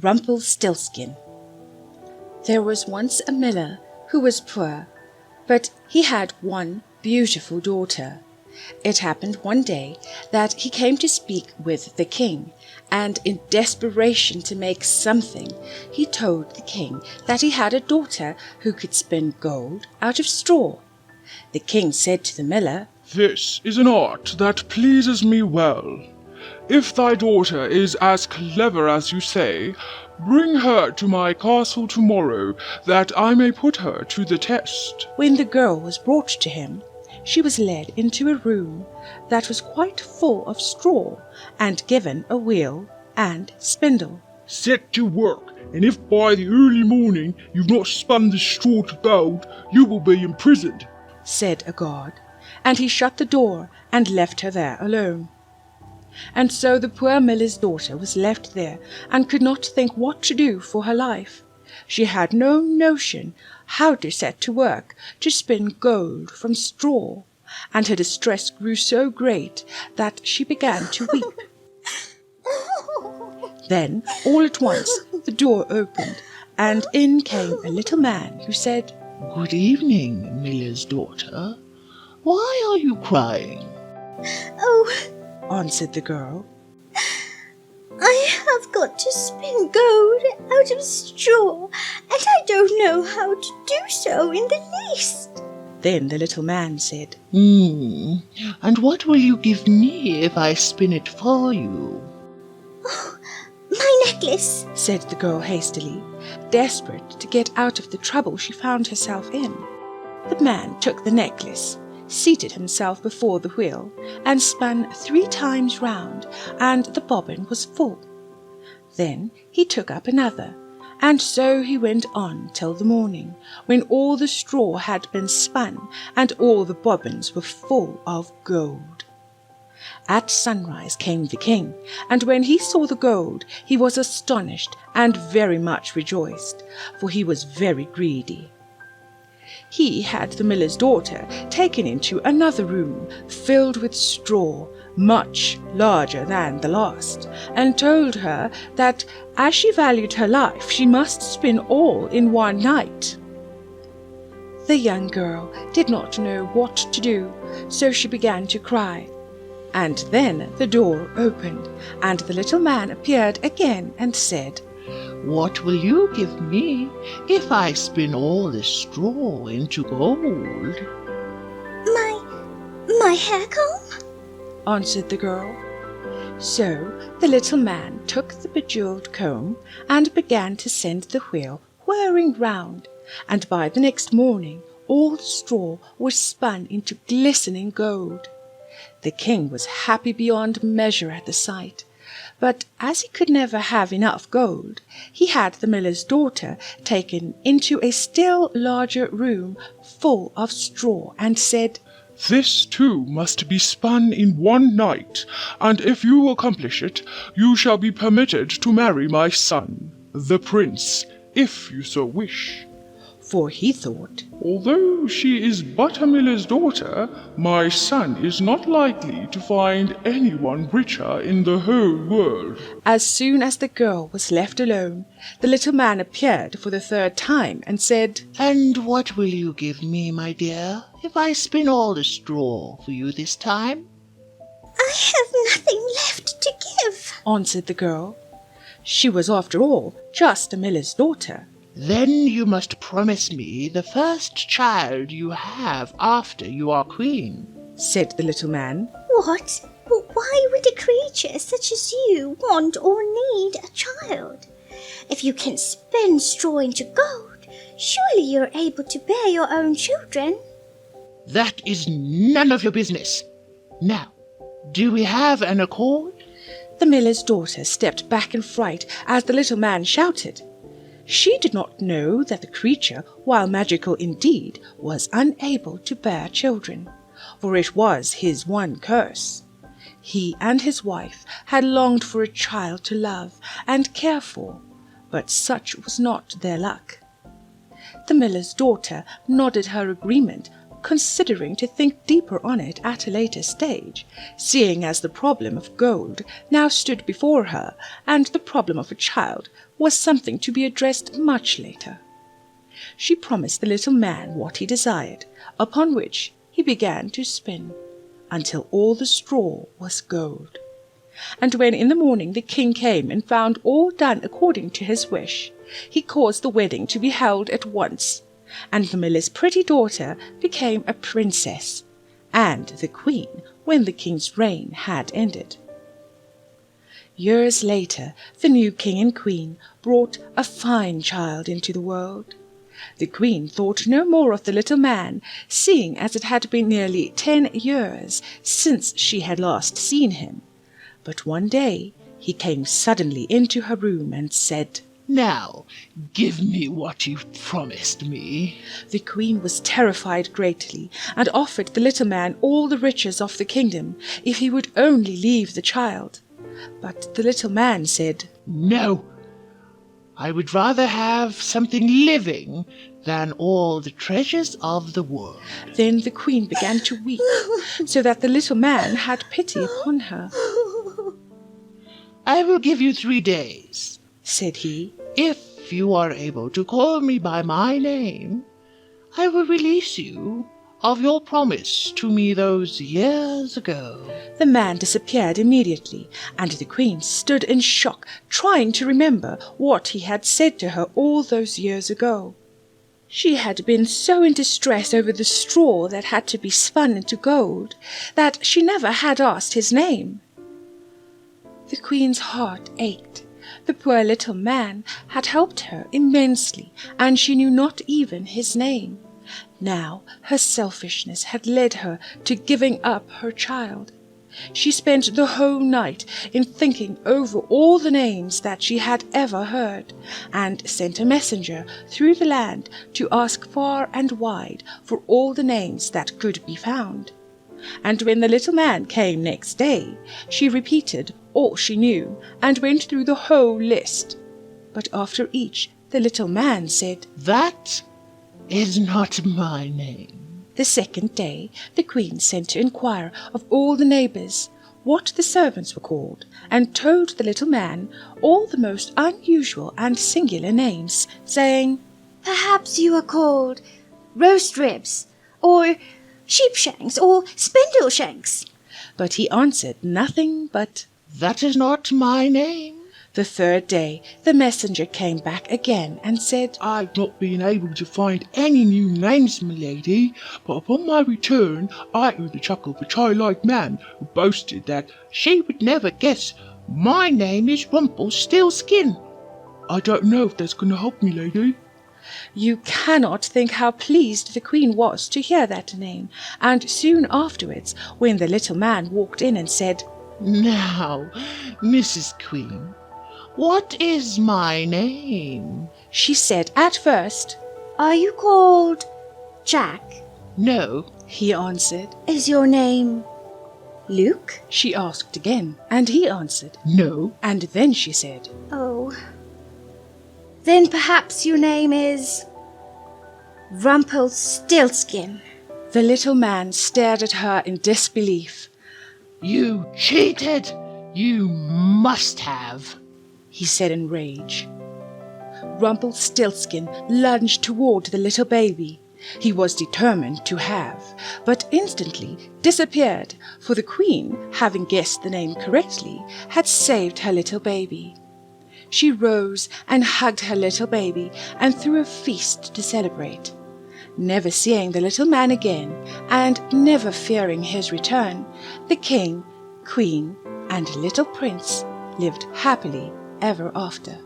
Rumplestiltskin. There was once a miller who was poor, but he had one beautiful daughter. It happened one day that he came to speak with the king, and in desperation to make something, he told the king that he had a daughter who could spin gold out of straw. The king said to the miller, "This is an art that pleases me well. If thy daughter is as clever as you say, bring her to my castle tomorrow, that I may put her to the test." When the girl was brought to him, she was led into a room that was quite full of straw, and given a wheel and spindle. "Set to work, and if by the early morning you've not spun the straw to gold, you will be imprisoned," said a guard, and he shut the door and left her there alone. And so the poor miller's daughter was left there, and could not think what to do for her life. She had no notion how to set to work to spin gold from straw, and her distress grew so great that she began to weep. Then, all at once, the door opened, and in came a little man who said, "Good evening, miller's daughter. Why are you crying?" "Oh," answered the girl, "I have got to spin gold out of straw, and I don't know how to do so in the least." Then the little man said, And what will you give me if I spin it for you?" "Oh, my necklace," said the girl hastily, desperate to get out of the trouble she found herself in. The man took the necklace, seated himself before the wheel, and spun 3 times round, and the bobbin was full. Then he took up another, and so he went on till the morning, when all the straw had been spun, and all the bobbins were full of gold. At sunrise came the king, and when he saw the gold, he was astonished and very much rejoiced, for he was very greedy. He had the miller's daughter taken into another room filled with straw, much larger than the last, and told her that as she valued her life, she must spin all in one night. The young girl did not know what to do, so she began to cry. And then the door opened, and the little man appeared again and said, "What will you give me if I spin all this straw into gold?" My hair comb," answered the girl. So the little man took the bejewelled comb and began to send the wheel whirring round, and by the next morning all the straw was spun into glistening gold. The king was happy beyond measure at the sight, but as he could never have enough gold, he had the miller's daughter taken into a still larger room full of straw, and said, "This too must be spun in one night, and if you accomplish it, you shall be permitted to marry my son, the prince, if you so wish." For he thought, "Although she is but a miller's daughter, my son is not likely to find anyone richer in the whole world." As soon as the girl was left alone, the little man appeared for the 3rd time and said, "And what will you give me, my dear, if I spin all the straw for you this time?" "I have nothing left to give," answered the girl. She was, after all, just a miller's daughter. "Then you must promise me the first child you have after you are queen," said the little man. "What? But why would a creature such as you want or need a child? If you can spin straw into gold, surely you're able to bear your own children." "That is none of your business. Now, do we have an accord?" The miller's daughter stepped back in fright as the little man shouted. She did not know that the creature, while magical indeed, was unable to bear children, for it was his one curse. He and his wife had longed for a child to love and care for, but such was not their luck. The miller's daughter nodded her agreement, considering to think deeper on it at a later stage, seeing as the problem of gold now stood before her, and the problem of a child was something to be addressed much later. She promised the little man what he desired, upon which he began to spin, until all the straw was gold. And when in the morning the king came and found all done according to his wish, he caused the wedding to be held at once, and the miller's pretty daughter became a princess, and the queen when the king's reign had ended. Years later, the new king and queen brought a fine child into the world. The queen thought no more of the little man, seeing as it had been nearly 10 years since she had last seen him. But one day he came suddenly into her room and said, Now, give me what you've promised me. The queen was terrified greatly, and offered the little man all the riches of the kingdom, if he would only leave the child. But the little man said, No, I would rather have something living than all the treasures of the world. Then the queen began to weep, so that the little man had pity upon her. I will give you 3 days, said he. If you are able to call me by my name, I will release you of your promise to me those years ago. The man disappeared immediately, and the queen stood in shock, trying to remember what he had said to her all those years ago. She had been so in distress over the straw that had to be spun into gold, that she never had asked his name. The queen's heart ached. The poor little man had helped her immensely, and she knew not even his name. Now her selfishness had led her to giving up her child. She spent the whole night in thinking over all the names that she had ever heard, and sent a messenger through the land to ask far and wide for all the names that could be found. And when the little man came next day, she repeated all she knew and went through the whole list. But after each, the little man said, That is not my name. The second day, the queen sent to inquire of all the neighbours what the servants were called, and told the little man all the most unusual and singular names, saying, Perhaps you are called roast ribs, or sheepshanks, or spindleshanks. But he answered nothing but, That is not my name. The third day, the messenger came back again and said, I've not been able to find any new names, my lady, but upon my return I heard a chuckle of a childlike man who boasted that she would never guess my name is Rumplestiltskin. I don't know if that's going to help me, lady. You cannot think how pleased the queen was to hear that name, and soon afterwards, when the little man walked in and said, Now, Mrs. Queen, what is my name? She said at first, Are you called Jack? No, he answered. Is your name Luke? She asked again, and he answered. No. And then she said, Oh, then perhaps your name is Rumplestiltskin. The little man stared at her in disbelief. You cheated! You must have, he said in rage. Rumplestiltskin lunged toward the little baby. He was determined to have, but instantly disappeared, for the queen, having guessed the name correctly, had saved her little baby. She rose and hugged her little baby and threw a feast to celebrate. Never seeing the little man again, and never fearing his return, the king, queen, and little prince lived happily ever after.